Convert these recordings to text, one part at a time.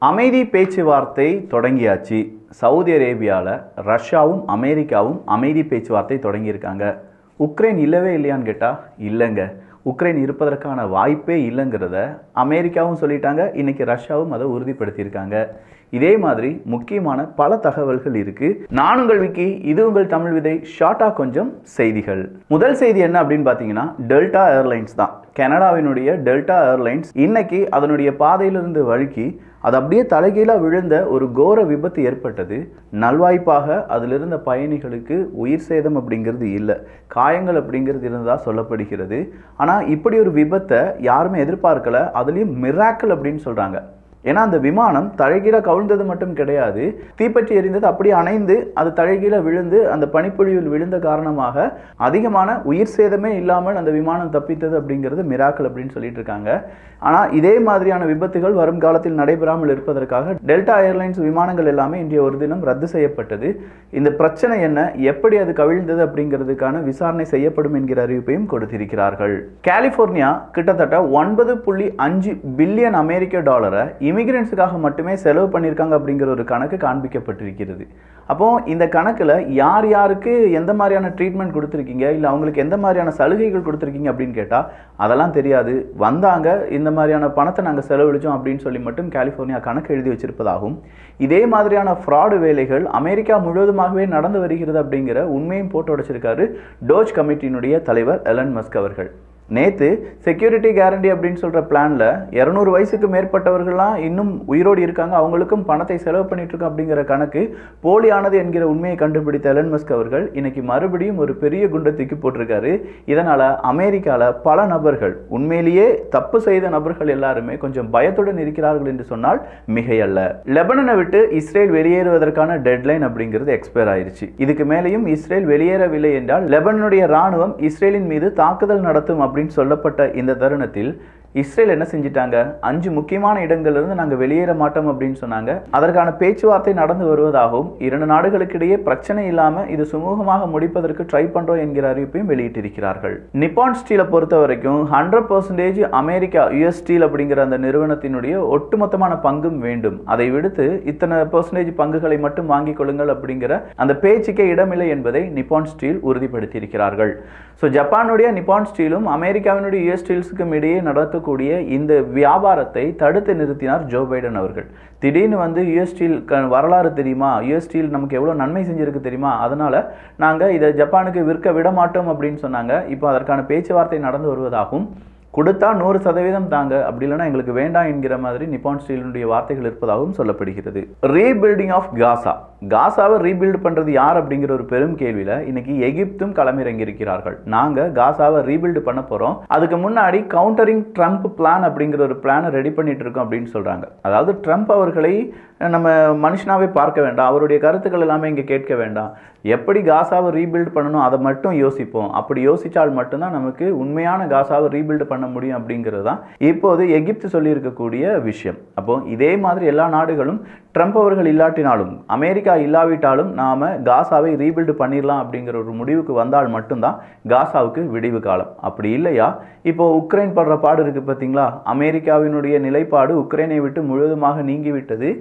அமைதி பேச்சுவார்த்தை தொடங்கியாச்சு. சவுதி அரேபியாவில் ரஷ்யாவும் அமெரிக்காவும் அமைதி பேச்சுவார்த்தை தொடங்கியிருக்காங்க. உக்ரைன் இல்லவே இல்லையான்னு கேட்டால் இல்லைங்க. உக்ரைன் இருப்பதற்கான வாய்ப்பே இல்லைங்கிறத அமெரிக்காவும் சொல்லிட்டாங்க. இன்றைக்கி ரஷ்யாவும் அதை உறுதிப்படுத்தியிருக்காங்க. இதே மாதிரி முக்கியமான பல தகவல்கள் இருக்குது. நான் உங்கள் விக்கி, இது உங்கள் தமிழ் விதை. ஷார்ட்டாக கொஞ்சம் செய்திகள். முதல் செய்தி என்ன அப்படின்னு பார்த்தீங்கன்னா, டெல்டா ஏர்லைன்ஸ் தான். கனடாவினுடைய டெல்டா ஏர்லைன்ஸ் இன்னைக்கு அதனுடைய பாதையிலிருந்து வழுக்கி அது அப்படியே தலைகீழாக விழுந்த ஒரு கோர விபத்து ஏற்பட்டது. நல்வாய்ப்பாக அதில் இருந்த பயணிகளுக்கு உயிர் சேதம் அப்படிங்கிறது இல்லை, காயங்கள் அப்படிங்கிறது இருந்ததாக சொல்லப்படுகிறது. ஆனால் இப்படி ஒரு விபத்தை யாருமே எதிர்பார்க்கல. அதுலேயும் மிராக்கிள் அப்படின்னு சொல்கிறாங்க. ஏன்னா அந்த விமானம் தலைகீழ கவிழ்ந்தது மட்டும் கிடையாது, தீப்பற்றி எரிந்தது அப்படியே அணைந்து அது தலைகீழ விழுந்து அந்த பனிப்பொழிவில் விழுந்த காரணமாக அதிகமான உயிர் சேதமே இல்லாமல் அந்த விமானம் தப்பித்தது அப்படிங்கிறது மிராக்கிள் அப்படின்னு சொல்லிட்டு இருக்காங்க. ஆனால் இதே மாதிரியான விபத்துகள் வரும் காலத்தில் நடைபெறாமல் இருப்பதற்காக டெல்டா ஏர்லைன்ஸ் விமானங்கள் எல்லாமே இன்றைய ஒரு தினம் ரத்து செய்யப்பட்டது. இந்த பிரச்சனை என்ன, எப்படி அது கவிழ்ந்தது அப்படிங்கிறதுக்கான விசாரணை செய்யப்படும் என்கிற அறிவிப்பையும் கொடுத்திருக்கிறார்கள். கலிபோர்னியா கிட்டத்தட்ட 9.5 பில்லியன் அமெரிக்க டாலரை இமிகிரன்ஸுக்காக மட்டுமே செலவு பண்ணியிருக்காங்க அப்படிங்கிற ஒரு கணக்கு காண்பிக்கப்பட்டிருக்கிறது. அப்போது இந்த கணக்கில் யார் யாருக்கு எந்த மாதிரியான ட்ரீட்மெண்ட் கொடுத்துருக்கீங்க, இல்லை அவங்களுக்கு எந்த மாதிரியான சலுகைகள் கொடுத்துருக்கீங்க அப்படின்னு கேட்டால் அதெல்லாம் தெரியாது. வந்தாங்க, இந்த மாதிரியான பணத்தை நாங்கள் செலவழித்தோம் அப்படின்னு சொல்லி மட்டும் கலிஃபோர்னியா கணக்கு எழுதி வச்சிருப்பதாகவும், இதே மாதிரியான ஃப்ராடு வேலைகள் அமெரிக்கா முழுவதுமாகவே நடந்து வருகிறது அப்படிங்கிற உண்மையும் போட்டு உடைச்சிருக்காரு டோஜ் கமிட்டியினுடைய தலைவர் எலன் மஸ்க் அவர்கள். நேற்று செக்யூரிட்டி கேரண்டி அப்படின்னு சொல்கிற பிளானில் 200 வயசுக்கு மேற்பட்டவர்கள்லாம் இன்னும் உயிரோடு இருக்காங்க, அவங்களுக்கும் பணத்தை செலவு பண்ணிட்டு இருக்கோம் அப்படிங்கிற கணக்கு போலியானது என்கிற உண்மையை கண்டுபிடித்த எலன் மஸ்க் அவர்கள் இன்னைக்கு மறுபடியும் ஒரு பெரிய குண்டை தூக்கி போட்டிருக்காரு. இதனால் அமெரிக்காவில் பல நபர்கள், உண்மையிலேயே தப்பு செய்த நபர்கள் எல்லாருமே கொஞ்சம் பயத்துடன் இருக்கிறார்கள் என்று சொன்னால் மிகையல்ல. லெபனனை விட்டு இஸ்ரேல் வெளியேறுவதற்கான டெட்லைன் அப்படிங்கிறது எக்ஸ்பயர் ஆயிருச்சு. இதுக்கு மேலேயும் இஸ்ரேல் வெளியேறவில்லை என்றால் லெபனனுடைய ராணுவம் இஸ்ரேலின் மீது தாக்குதல் நடத்தும் அப்படின்னு சொல்லப்பட்ட இந்த தருணத்தில் இஸ்ரேல் என்ன செஞ்சிட்டாங்க, 5 முக்கியமான இடங்களிலிருந்து நாங்கள் வெளியேற மாட்டோம் அப்படின்னு சொன்னாங்க. அதற்கான பேச்சுவார்த்தை நடந்து வருவதாகவும், 2 நாடுகளுக்கு இடையே பிரச்சனை இல்லாமல் இது சுமூகமாக முடிப்பதற்கு ட்ரை பண்ணுறோம் என்கிற அறிவிப்பையும் வெளியிட்டிருக்கிறார்கள். நிப்பான் ஸ்டீலை பொறுத்த வரைக்கும் 100% அமெரிக்கா யுஎஸ் ஸ்டீல் அப்படிங்கிற அந்த நிறுவனத்தினுடைய ஒட்டுமொத்தமான பங்கும் வேண்டும். அதை விடுத்து இத்தனை % பங்குகளை மட்டும் வாங்கிக் கொள்ளுங்கள் அப்படிங்கிற அந்த பேச்சுக்கே இடமில்லை என்பதை நிப்பான் ஸ்டீல் உறுதிப்படுத்தியிருக்கிறார்கள். ஸோ ஜப்பானுடைய நிப்பான் ஸ்டீலும் அமெரிக்காவினுடைய யுஎஸ் ஸ்டீல்ஸுக்கும் இடையே நடக்க இந்த வியாபாரத்தை தடுத்து நிறுத்தினார் ஜோ பைடன் அவர்கள். திடீர்னு யுஎஸ் ஸ்டீல் வரலாறு தெரியுமா, யுஎஸ் ஸ்டீல் நமக்கு எவ்வளோ நன்மை செஞ்சிருக்கு தெரியுமா, அதனால நாங்கள் இதை ஜப்பானுக்கு விற்க விட மாட்டோம் அப்படின்னு சொன்னாங்க. இப்போ அதற்கான பேச்சுவார்த்தை நடந்து வருவதாகவும், கொடுத்தா 100% தாங்க, அப்படி இல்லைனா எங்களுக்கு வேண்டாம் என்கிற மாதிரி நிப்பான் ஸ்டீலினுடைய வார்த்தைகள் இருப்பதாகவும் சொல்லப்படுகிறது. ரீபில்டிங் ஆஃப் காசா, காசாவை ரீபில்ட் பண்ணுறது யார் அப்படிங்கிற ஒரு பெரும் கேள்வியில் இன்னைக்கு எகிப்தும் களமிறங்கி இருக்கிறார்கள். நாங்கள் காசாவை ரீபில்டு பண்ண போகிறோம், அதுக்கு முன்னாடி கவுண்டரிங் ட்ரம்ப் பிளான் அப்படிங்கிற ஒரு பிளானை ரெடி பண்ணிட்டு இருக்கோம் அப்படின்னு சொல்கிறாங்க. அதாவது ட்ரம்ப் அவர்களை நம்ம மனுஷனாவே பார்க்க வேண்டாம், அவருடைய கருத்துக்கள் எல்லாமே இங்கே கேட்க வேண்டாம், எப்படி காசாவை ரீபில்ட் பண்ணணும் அதை மட்டும் யோசிப்போம். அப்படி யோசித்தால் மட்டும்தான் நமக்கு உண்மையான காசாவை ரீபில்ட் பண்ண முடியும் அப்படிங்கிறது தான் இப்போது எகிப்து சொல்லியிருக்கக்கூடிய விஷயம். அப்போ இதே மாதிரி எல்லா நாடுகளும் ட்ரம்ப் அவர்கள் இல்லாட்டினாலும் அமெரிக்கா இல்லாவிட்டாலும் நாம் காசாவை ரீபில்டு பண்ணிடலாம் அப்படிங்கிற ஒரு முடிவுக்கு வந்தால் மட்டும்தான் காசாவுக்கு விடிவு காலம். அப்படி இல்லையா, இப்போ உக்ரைன் படுற பாடு இருக்குது பார்த்தீங்களா, அமெரிக்காவினுடைய நிலைப்பாடு உக்ரைனை விட்டு முழுவதுமாக நீங்கிவிட்டது.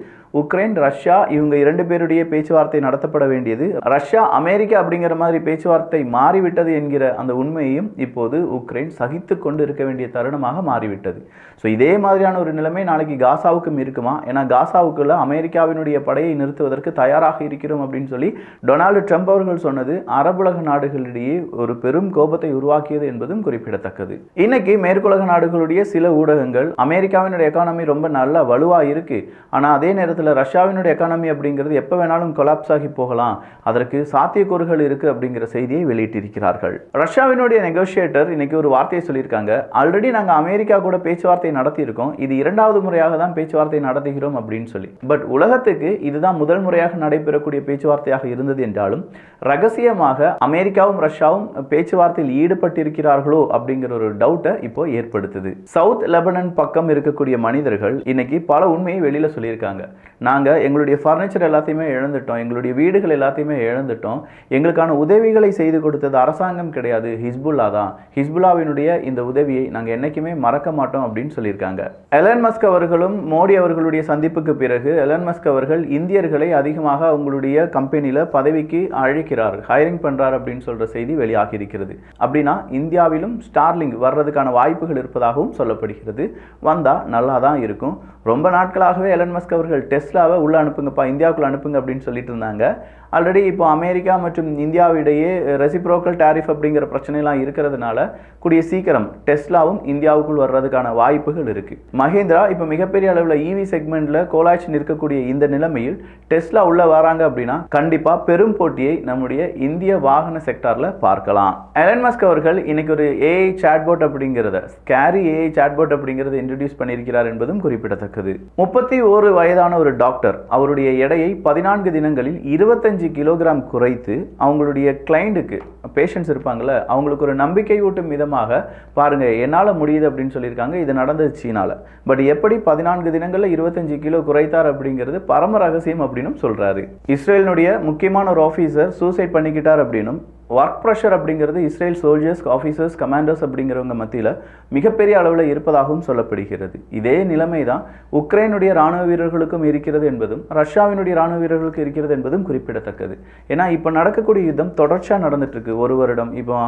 உக்ரைன் ரஷ்யா இவங்க 2 பேருடைய பேச்சுவார்த்தை நடத்தப்பட வேண்டியது ரஷ்யா அமெரிக்கா அப்படிங்கிற மாதிரி பேச்சுவார்த்தை மாறிவிட்டது என்கிற அந்த உண்மையையும் இப்போது உக்ரைன் சகித்து கொண்டு இருக்க வேண்டிய தருணமாக மாறிவிட்டது. ஸோ இதே மாதிரியான ஒரு நிலைமை நாளைக்கு காசாவுக்கும் இருக்குமா? ஏன்னா காசாவுக்குள்ள அமெரிக்காவினுடைய படையை நிறுத்துவதற்கு தயாராக இருக்கிறோம் அப்படின்னு சொல்லி டொனால்டு ட்ரம்ப் அவர்கள் சொன்னது அரபுலக நாடுகளிடையே ஒரு பெரும் கோபத்தை உருவாக்கியது என்பதும் குறிப்பிடத்தக்கது. இன்னைக்கு மேற்குலக நாடுகளுடைய சில ஊடகங்கள் அமெரிக்காவினுடைய எக்கானமி ரொம்ப நல்ல வலுவாக இருக்கு, ஆனால் அதே நேரத்தில் ரஷ்யாவினுடைய எக்கானமி அப்படிங்கிறது எப்போ வேணாலும் கொலாப்ஸ் ஆகி போகலாம், அதற்கு சாத்தியக்கூறுகள் இருக்கு அப்படிங்கிற செய்தியை வெளியிட்டிருக்கிறார்கள். ரஷ்யாவினுடைய நெகோசியேட்டர் இன்னைக்கு ஒரு வார்த்தையை சொல்லியிருக்காங்க, ஆல்ரெடி நாங்கள் அமெரிக்கா கூட பேச்சுவார்த்தை நடத்தியிருக்கோம், இது 2வது முறையாக தான் பேச்சுவார்த்தை நடத்துகிறோம் அப்படின்னு சொல்லி. பட் உலகத்துக்கு இதுதான் முதல் முறையாக நடைபெறக்கூடிய பேச்சுவார்த்தையாக இருந்தது என்றாலும் ரகசியமாக அமெரிக்காவும் ரஷ்யாவும் பேச்சுவார்த்தையில் ஈடுபட்டிருக்கிறார்களோ அப்படிங்கிற ஒரு டவுட்டை இப்போ ஏற்படுத்துது. சவுத் லெபனன் பக்கம் இருக்கக்கூடிய மனிதர்கள் இன்னைக்கு பல உண்மையை வெளியில சொல்லியிருக்காங்க. நாங்கள் எங்களுடைய ஃபர்னிச்சர் எல்லாத்தையுமே இழந்துட்டோம், எங்களுடைய வீடுகள் எல்லாத்தையுமே இழந்துட்டோம், எங்களுக்கான உதவிகளை செய்து கொடுத்தது அரசாங்கம் கிடையாது, ஹிஸ்புல்லா தான். ஹிஸ்புல்லாவினுடைய இந்த உதவியை நாங்கள் என்றைக்குமே மறக்க மாட்டோம் அப்படின்னு சொல்லியிருக்காங்க. எலன் மஸ்க் அவர்களும் மோடி அவர்களுடைய சந்திப்புக்கு பிறகு எலன் மஸ்க் அவர்கள் இந்தியர்களை அதிகமாக அவங்களுடைய கம்பெனியில் பதவிக்கு அழைக்கிறார், ஹைரிங் பண்ணுறார் அப்படின்னு சொல்கிற செய்தி வெளியாகி இருக்கிறது. அப்படின்னா இந்தியாவிலும் ஸ்டார்லிங்க் வர்றதுக்கான வாய்ப்புகள் இருப்பதாகவும் சொல்லப்படுகிறது. வந்தால் நல்லா தான் இருக்கும். ரொம்ப நாட்களாகவே எலன் மஸ்க் அவர்கள் டெஸ்லாவை உள்ளே அனுப்புங்கப்பா, இந்தியாவுக்குள்ள அனுப்புங்க அப்படின்னு சொல்லிட்டு இருந்தாங்க. ஆல்ரெடி இப்போ அமெரிக்கா மற்றும் இந்தியாவிடையே ரெசிப்ரோக்கல் டாரிஃப் அப்படிங்கிற பிரச்சனைலாம் இருக்கிறதுனால கூடிய சீக்கிரம் டெஸ்லாவும் இந்தியாவுக்குள் வர்றதுக்கான வாய்ப்புகள் இருக்குது. மஹேந்திரா இப்போ மிகப்பெரிய அளவில் இவி செக்மெண்ட்டில் கோலாய்ச்சி நிற்கக்கூடிய இந்த நிலைமையில் டெஸ்லா உள்ளே வராங்க அப்படின்னா கண்டிப்பாக பெரும் போட்டியை நம்முடைய இந்திய வாகன செக்டாரில் பார்க்கலாம். எலன் மஸ்க் அவர்கள் இன்னைக்கு ஒரு ஏஐ சாட்போட் அப்படிங்கிறத, ஸ்கேரி ஏஐ சாட்போட் அப்படிங்கிறத இன்ட்ரடியூஸ் பண்ணியிருக்கிறார் என்பதும் குறிப்பிடத்தக்கது. 31 வயதான ஒரு டாக்டர் அவருடைய எடையை 14 தினங்களில் 25 கிலோகிராம் குறைத்து அவங்களுடைய கிளைண்ட்டுக்கு, பேஷண்ட்ஸ் இருப்பாங்கல்ல, அவங்களுக்கு ஒரு நம்பிக்கை ஊட்டும் விதமாக பாருங்க என்னால் முடியுது அப்படின்னு சொல்லியிருக்காங்க. இது நடந்தது சீனால. பட் எப்படி 14 தினங்களில் 25 கிலோ குறைத்தார் அப்படிங்கிறது பரம ரகசியம் அப்படின்னு சொல்றாரு. இஸ்ரேலினுடைய முக்கியமான ஒரு ஆஃபீஸர் சூசைட் பண்ணிக்கிட்டார் அப்படின்னும், ஒர்க் ப்ரெஷர் அப்படிங்கிறது இஸ்ரேல் சோல்ஜர்ஸ், ஆஃபீஸர்ஸ், கமாண்டர்ஸ் அப்படிங்கிறவங்க மத்தியில் மிகப்பெரிய அளவில் இருப்பதாகவும் சொல்லப்படுகிறது. இதே நிலைமை தான் உக்ரைனுடைய ராணுவ வீரர்களுக்கும் இருக்கிறது என்பதும் ரஷ்யாவினுடைய ராணுவ வீரர்களுக்கு இருக்கிறது என்பதும் குறிப்பிடத்தக்கது. ஏன்னா இப்போ நடக்கக்கூடிய யுத்தம் தொடர்ச்சியாக நடந்துட்டு இருக்கு. ஒரு வருடம் இப்போ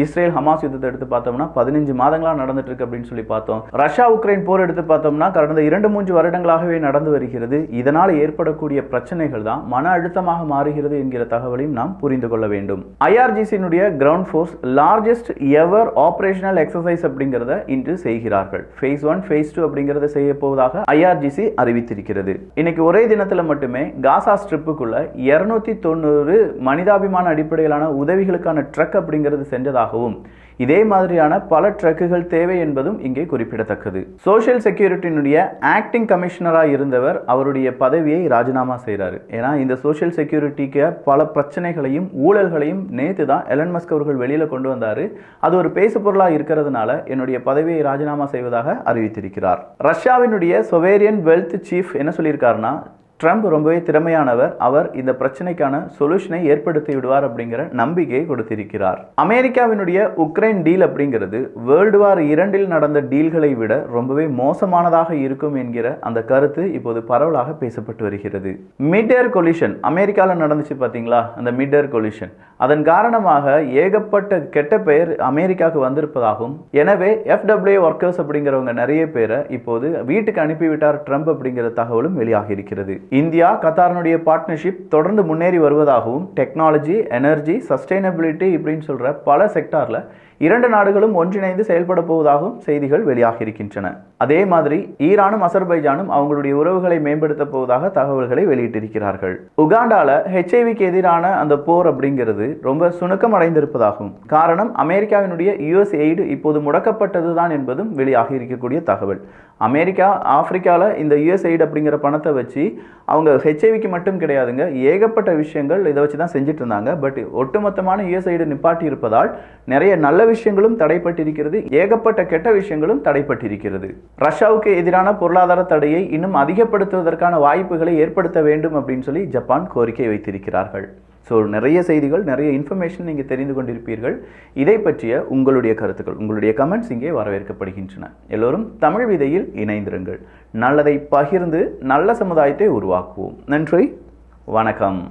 இஸ்ரேல் ஹமாஸ் யுத்தத்தை எடுத்து பார்த்தோம்னா 15 மாதங்களாக நடந்துட்டு இருக்கு அப்படின்னு சொல்லி பார்த்தோம். ரஷ்யா உக்ரைன் போர் எடுத்து பார்த்தோம்னா கடந்த 2-3 வருடங்களாகவே நடந்து வருகிறது. இதனால் ஏற்படக்கூடிய பிரச்சனைகள் தான் மன அழுத்தமாக மாறுகிறது என்கிற தகவலையும் நாம் புரிந்து கொள்ள வேண்டும். IRGC-னுடைய கிரவுண்ட் ஃபோர்ஸ் லார்ஜஸ்ட் எவர் ஆபரேஷனல் எக்ஸசைஸ் அப்படிங்கிறத இன்று செய்கிறார்கள். ஃபேஸ் 1 ஃபேஸ் 2 அப்படிங்கிறத செய்ய போவதாக IRGC அறிவித்திருக்கிறது. இன்னைக்கு ஒரே தினத்தில் மட்டுமே காசா ஸ்ட்ரிப்புக்குள்ள 290 மனிதாபிமான அடிப்படையிலான உதவிகளுக்கான ட்ரக் அப்படிங்கிறது சென்றதாகவும், இதே மாதிரியான பல ட்ரக்குகள் தேவை என்பதும் இங்கே குறிப்பிடத்தக்கது. சோஷியல் செக்யூரிட்டியினுடைய ஆக்டிங் கமிஷனராக இருந்தவர் அவருடைய பதவியை ராஜினாமா செய்கிறாரு. ஏன்னா இந்த சோஷியல் செக்யூரிட்டிக்கு பல பிரச்சனைகளையும் ஊழல்களையும் நேற்று தான் எலன் மஸ்க் அவர்கள் வெளியில் கொண்டு வந்தார். அது ஒரு பேசு பொருளாக இருக்கிறதுனால என்னுடைய பதவியை ராஜினாமா செய்வதாக அறிவித்திருக்கிறார். ரஷ்யாவினுடைய சொவேரியன் வெல்த் சீஃப் என்ன சொல்லியிருக்காருன்னா, ட்ரம்ப் ரொம்பவே திறமையானவர், அவர் இந்த பிரச்சனைக்கான சொல்யூஷனை ஏற்படுத்தி விடுவார் அப்படிங்கிற நம்பிக்கையை கொடுத்திருக்கிறார். அமெரிக்காவினுடைய உக்ரைன் டீல் அப்படிங்கிறது வேர்ல்டு வார் 2 நடந்த டீல்களை விட ரொம்பவே மோசமானதாக இருக்கும் என்கிற அந்த கருத்து இப்போது பரவலாக பேசப்பட்டு வருகிறது. மிட் ஏர் கொலிஷன் அமெரிக்காவில் நடந்துச்சு பார்த்தீங்களா, அந்த மிட் ஏர் கொலிஷன், அதன் காரணமாக ஏகப்பட்ட கெட்ட பெயர் அமெரிக்காவுக்கு வந்திருப்பதாகவும், எனவே FWA ஒர்க்கர்ஸ் அப்படிங்கிறவங்க நிறைய பேரை இப்போது வீட்டுக்கு அனுப்பிவிட்டார் ட்ரம்ப் அப்படிங்கிற தகவலும் வெளியாகி இருக்கிறது. இந்தியா கத்தாரினுடைய பார்ட்னர்ஷிப் தொடர்ந்து முன்னேறி வருவதாகவும், டெக்னாலஜி, எனர்ஜி, சஸ்டைனபிலிட்டி இப்படின்னு சொல்ற பல செக்டார்ல 2 நாடுகளும் ஒன்றிணைந்து செயல்பட போவதாகவும் செய்திகள் வெளியாகி இருக்கின்றன. அதே மாதிரி ஈரானும் அசர்பைஜானும் அவங்களுடைய உறவுகளை மேம்படுத்த போவதாக தகவல்களை வெளியிட்டிருக்கிறார்கள். உகாண்டால HIV-க்கு எதிரான அந்த போர் அப்படிங்கிறது ரொம்ப சுணக்கம் அடைந்திருப்பதாகவும், காரணம் அமெரிக்காவினுடைய US எய்டு இப்போது முடக்கப்பட்டதுதான் என்பதும் வெளியாகி இருக்கக்கூடிய தகவல். அமெரிக்கா ஆப்பிரிக்காவில் இந்த US எய்டு அப்படிங்கிற பணத்தை வச்சு அவங்க HIV-க்கு மட்டும் கிடையாதுங்க, ஏகப்பட்ட விஷயங்கள் இதை வச்சு தான் செஞ்சுட்டு இருந்தாங்க. பட் ஒட்டுமொத்தமான US எய்டு நிப்பாட்டி இருப்பதால் நிறைய நல்ல விஷயங்களும் தடைப்பட்டிருக்கிறது, ஏகப்பட்ட கெட்ட விஷயங்களும் தடைப்பட்டிருக்கிறது. ரஷ்யாவுக்கு எதிரான பொருளாதார தடையை இன்னும் அதிகப்படுத்துவதற்கான வாய்ப்புகளை ஏற்படுத்த வேண்டும் அப்படின்னு சொல்லி ஜப்பான் கோரிக்கை வைத்திருக்கிறார்கள். ஸோ நிறைய செய்திகள், நிறைய இன்ஃபர்மேஷன் நீங்கள் தெரிந்து கொண்டிருப்பீர்கள். இதை பற்றிய உங்களுடைய கருத்துக்கள், உங்களுடைய கமெண்ட்ஸ் இங்கே வரவேற்கப்படுகின்றன. எல்லோரும் தமிழ் விதையில் இணைந்திருங்கள். நல்லதை பகிர்ந்து நல்ல சமுதாயத்தை உருவாக்குவோம். நன்றி, வணக்கம்.